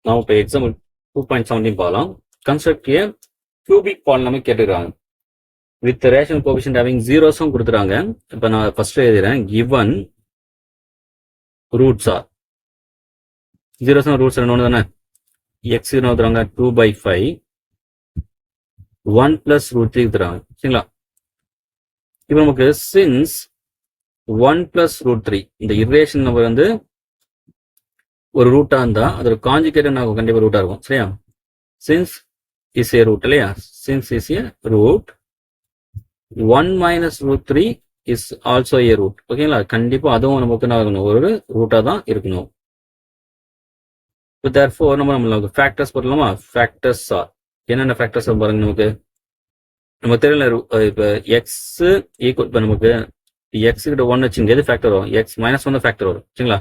நாம் இப்போ எக்ஸாம்பிள் 2.17 பார்க்கலாம். கன்ஸ்ட்ரக்ட் ஏ கியூபிக் பாலினாமியல் கேட்டுக்கிறாங்க. வித் ரேஷனல் கோஎஃபிஷியன்ட் ஹேவிங் ஜீரோஸும் கொடுத்துறாங்க. இப்போ நான் ஃபர்ஸ்ட் எழுதுறேன். Given roots R zeros roots ஒன்று தானே. எக்ஸ் கொடுத்துறாங்க 2/5 1 + √3 கொடுத்துறாங்க. சரிங்களா? இப்போ நமக்கு சின்ஸ் 1 + √3 இந்த இர்ரேஷன் நம்பர் வந்து ஒரு ரூட்டா இருந்தா அதோட காஞ்சுகேட் நமக்கு கண்டிப்பா ரூட்டா இருக்கும். சரியா? சின்ஸ் இஸ் ஏ ரூட் இல்லையா? Since is a root 1 - √3 is also a root. ஓகேங்களா? கண்டிப்பா அதுவும் நமக்கு என்ன இருக்கணும், ஒரு ரூட்டா தான் இருக்கணும். இப்போ therefore நம்ம ஃபேக்டர்ஸ் போடலாமா? ஃபேக்டர்ஸ் ஆர் என்னென்ன ஃபேக்டர்ஸ் பாருங்க. நமக்கு தெரியல. இப்போ எக்ஸ் ஈக்குவல், இப்போ நமக்கு எக்ஸ் கிட்ட 1 வச்சுங்க எது ஃபேக்டர் வரும்? எக்ஸ் -1 ஃபேக்டர் வரும். சரிங்களா?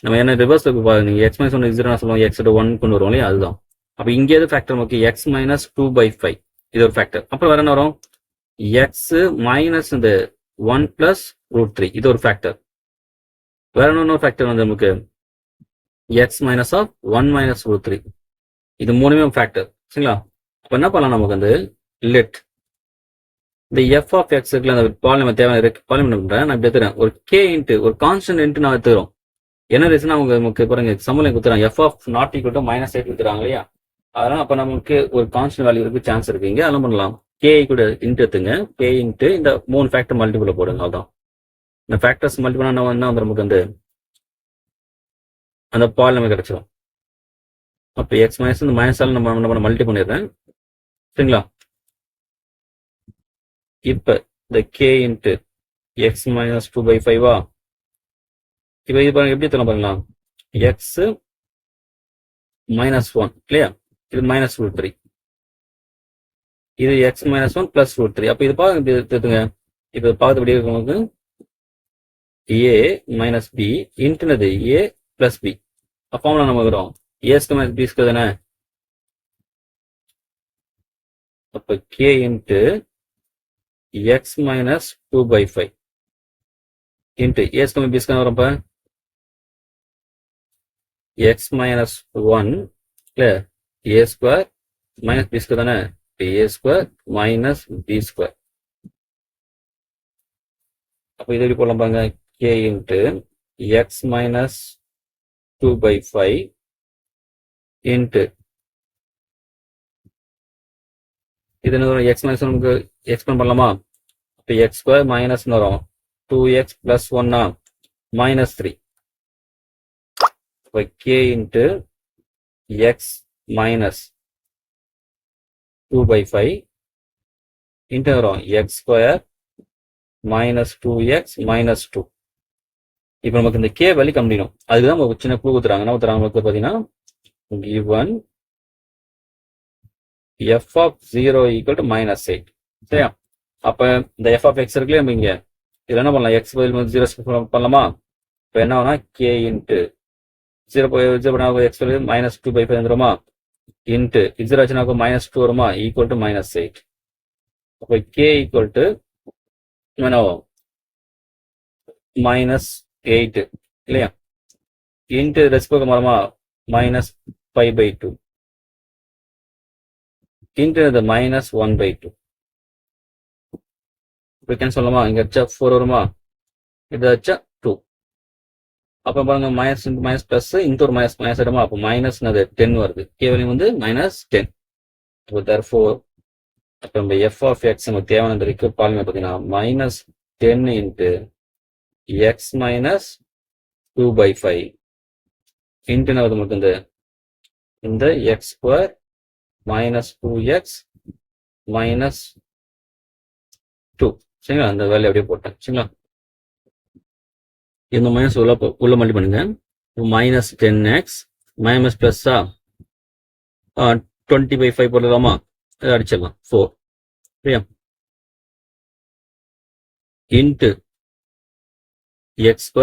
நம்ம என்ன ரிவர்ஸ்ல பாருங்க. எக்ஸ் -1 0 சொல்லுவோம், எக்ஸ் 1 கொண்டு வருவோம் இல்லையா? அதுதான். அப்போ இங்கே எது ஃபேக்டர் நமக்கு? எக்ஸ் -2/5 இது ஒரு ஃபேக்டர். அப்புறம் வேற என்ன வரும்? எக்ஸ் மைனஸ் இந்த 1 + √3 இது ஒரு ஃபேக்டர். வேற இன்னொரு ஃபேக்டர் வந்து நமக்கு எக்ஸ் -1 - √3 இது மூணுமே ஃபேக்டர். சரிங்களா? அப்போ என்ன பண்ணலாம்? நமக்கு வந்து லெட் இந்த எஃப் ஆஃப் எக்ஸ் இருக்குல்ல, அந்த பாலினம் தேவையான பாலினம் பண்றேன். நான் இப்படி எடுத்துறேன். ஒரு கே இன்ட்டு ஒரு கான்ஸ்டன்ட் இன்ட்டு நான் எடுத்துக்கிறோம். என்ன ரீசன்? அவங்க நமக்கு பாருங்க சம்பளம் கொடுத்துறாங்க. F of not equal to -8 கொடுத்துறாங்க இல்லையா? அதனால அப்ப நமக்கு ஒரு கான்ஸ்டன்ட் வேல்யூ இருக்கு, சான்ஸ் இருக்கு. இங்க அதெல்லாம் பண்ணலாம். கே கூட இன்ட்டு எடுத்துங்க. கே இன்ட்டு இந்த 3 ஃபேக்டர் மல்டிபிள் போடுங்க. அதான் இந்த ஃபேக்டர்ஸ் மல்டிபிள் என்ன வந்து நமக்கு வந்து அந்த பாலினம் கிடைச்சிடும். அப்ப எக்ஸ் மைனஸ் இந்த மைனஸால நம்ம மல்டி பண்ணிடுறேன். சரிங்களா? இப்ப இந்த கே இன்ட்டு எக்ஸ் -2/5 இப்ப இது பாருங்க எப்படி தரலாம் பாருங்களா? எக்ஸ் -1 இல்லையா? இது -√3 இது எக்ஸ் -1 + √3. அப்ப இது பாருங்க இப்படி எடுத்துங்க. இப்ப பார்க்கபடி உங்களுக்கு ஏ மைனஸ் பி இன்ட்டுனது ஏ + பி. ஃபார்முலா நம்ம வரும் a² - b² தானே. அப்ப K into X -2/5 into a² b² வரப்ப எக்ஸ் -1 இல்ல a² - b² தானே. a² - b². அப்ப இது எப்படி போடலாம் பாருங்க. கே இன்ட்டு எக்ஸ் -2/5 இன்ட்டு இது என்ன வரும்? எக்ஸ் -1 எக்ஸ்பேண்ட் பண்ணலாமா? இப்போ x² மைனஸ் வரும் 2x + 1 -3. இப்போ k இன்ட்டு எக்ஸ் -2/5 இன்ட்டு வரும் x² - 2x - 2. இப்போ நமக்கு இந்த k வேல்யூ கண்டுபிடிக்கணும். அதுதான் நமக்கு சின்ன க்ளூ கொடுத்துறாங்க. என்ன கொடுத்துறாங்க நமக்கு பார்த்தீங்கன்னா, given f of 0 = -8. சரியா? அப்ப இந்த f of x இருக்குல்ல, நம்ம இங்க இதுல என்ன பண்ணலாம்? x பதில் 0 பண்ணலாமா? இப்போ என்ன ஆகும்னா k இன்ட்டு 0 x -2/5 வந்துருமா? இன்ட்டு 0 ஆச்சுன்னா -2 வருமா? Equal to -8. அப்போ k ஈக்குவல் டு என்ன ஆகும்? -8 இல்லையா? இன்ட்டு ரெஸ்பெக்ட் வருமா? -π/2 இன்ட்டு -1/2. இப்படி கேன் சொல்லலாமா? இங்க வச்சா 4 வருமா? இது வச்சா 2. அப்ப பாருங்க minus into minus plus into ஒரு மைனஸ் ஆயிடுமா? அப்போ மைனஸ் 10 வருது. கேவலம் வந்து -10. இப்போ therefore அப்ப நம்ம எஃப் ஆஃப் எக்ஸ் நமக்கு தேவையான இருக்கு பாலினம் பார்த்தீங்கன்னா -10 இன்ட்டு எக்ஸ் -2/5 இன்ட்டு என்ன வருது நமக்கு? இந்த x² -2x -2. சரிங்களா? அந்த வேல்யூ அப்படியே போட்டேன். சரிங்களா? இந்த மைனஸ் உள்ள மல்டி பண்ணுங்க. -10x மைனஸ் பிளஸ்ஸா 20/5 போடலாமா? அதை அடிச்சிடலாம் 4. சரியா? இன்ட்டு x²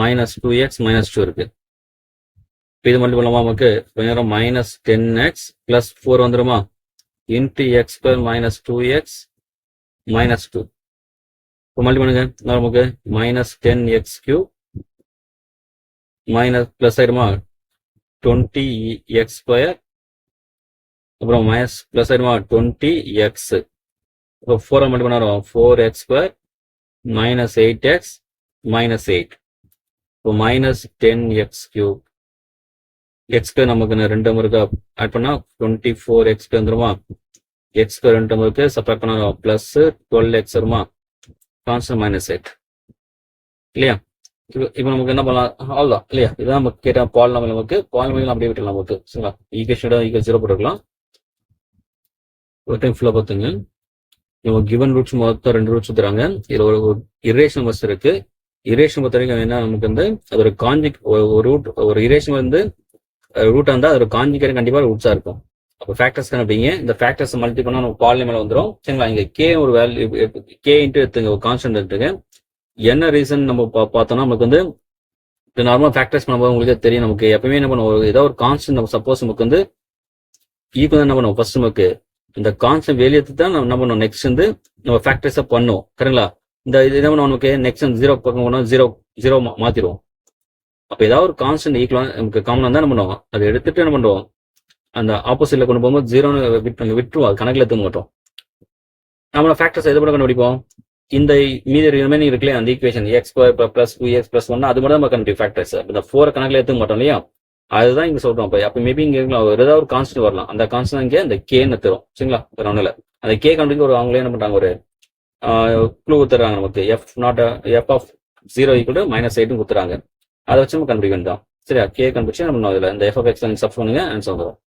-2x -2 இருக்கு. இது மல்டி பண்ணலாமா? நமக்கு -10x + 4 வந்துருமா? Into x² -2x -2. இப்போ மல்டி பண்ணுங்க. நமக்கு -10x³ மைனஸ் பிளஸ் ஆயிடுமா? 20x2 அப்புறம் மைனஸ் பிளஸ் ஆயிடுமா 20x. இப்போ 4 மட்டும் பண்ண வரும் 4x2 minus 8x minus 8. இப்போ minus 10x3. x2 நமக்கு 2 முறைக்கு ஆட் பண்ணா 24x வந்துருமா. x2 2 முறைக்கு சப்ராக்ட் பண்ணா பிளஸ் 12x வருமா. கான்ஸ்டன்ட் மைனஸ் 8 இல்லையா. இப்போ நமக்கு என்ன பண்ணலாம், அவ்வளோதான் இல்லையா. இதுதான் நமக்கு கேட்ட பாலினாமியல். நமக்கு பாலினாமியல் அப்படியே விட்டுலாம் நமக்கு சரிங்களா. ஈக்குவேஷன் ஈக்குவல் 0 போட்டுக்கலாம். ஒரு டைம் ஃபுல்லாக பார்த்துங்க. இவங்க கிவன் ரூட்ஸ் மொத்தம் 2 ரூட்ஸ் கொடுத்துறாங்க. இதில் ஒரு இரேஷன் பஸ் இருக்கு. இரேஷன் பொறுத்த வரைக்கும் என்ன நமக்கு வந்து அது ஒரு காஞ்சிக் ஒரு ரூட் ஒரு இரேஷன் வந்து ரூட்டாக இருந்தால் அது ஒரு காஞ்சிக்கே கண்டிப்பாக ரூட்ஸாக இருக்கும். அப்போ ஃபேக்டர்ஸ் கண்டுபிடிங்க. இந்த ஃபேக்டர்ஸ் மல்டி பண்ணால் நமக்கு பாலினாமியல் வந்துடும் சரிங்களா. இங்கே கே ஒரு வேல்யூ கே இன்ட்டு எடுத்துங்க, ஒரு கான்ஸ்டன்ட் எடுத்துங்க. என்ன ரீசன் நம்ம பார்த்தோம்னா நமக்கு வந்து நார்மலாக ஃபேக்டர்ஸ் பண்ணும்போது உங்களுக்கு தெரியும். நமக்கு எப்பவுமே என்ன பண்ணுவோம், ஏதோ ஒரு கான்ஸ்டன்ட் நம்ம சப்போஸ் நமக்கு வந்து ஈக்குவல் என்ன பண்ணுவோம், ஃபர்ஸ்ட் நமக்கு இந்த கான்ஸ்டன்ட் வெளியே தான் நம்ம என்ன பண்ணுவோம், நெக்ஸ்ட் வந்து நம்ம ஃபேக்டர்ஸை பண்ணுவோம் கரெக்டுங்களா. இந்த இது என்ன பண்ணுவோம், நமக்கு நெக்ஸ்ட் வந்து 0 பக்கம் போனோம், ஜீரோ மாத்திடுவோம். அப்போ ஏதாவது ஒரு கான்ஸ்டன்ட் ஈக்குவல் நமக்கு காமனாக தான் என்ன பண்ணுவோம், அதை எடுத்துட்டு என்ன பண்ணுவோம், அந்த ஆப்போசிட்ல கொண்டு போகும்போது 0ன்னு விட்டுருவோம், அது கணக்கில் எடுத்துக்க மாட்டோம். நம்மளோட ஃபேக்டர்ஸ் எது கூட கண்டுபிடிப்போம், இந்த மீதி ரிமைனிங் இருக்குல்லையே அந்த equation x2 plus 2x plus 1 அது மட்டும் தான் நம்ம கண்டுபிடிக்கும் ஃபேக்டர்ஸ். இந்த 4 கணக்கில் எடுத்துக்க மாட்டோம் இல்லையா. அதுதான் இங்க சொல்றோம். அப்போ மேபி இங்க ஏதாவது ஒரு கான்ஸ்டன்ட் வரலாம். அந்த கான்ஸ்டன்ட் இங்கே அந்த கேன்னு தரும் சரிங்களா. வேற ஒன்றும் இல்லை. அந்த கே கண்டுபிடிக்க ஒரு அவங்களே என்ன பண்றாங்க, ஒரு க்ளூ கொடுத்துறாங்க நமக்கு. f of 0 = -8 கொடுத்துறாங்க. அதை வச்சு நம்ம கண்டுபிடிக்க வேண்டாம் சரியா. கே கண்டுபிடிச்சு நம்ம இதில் இந்த f of x சப்ஸ் பண்ணுங்க ஆன்சர் வந்துடும்.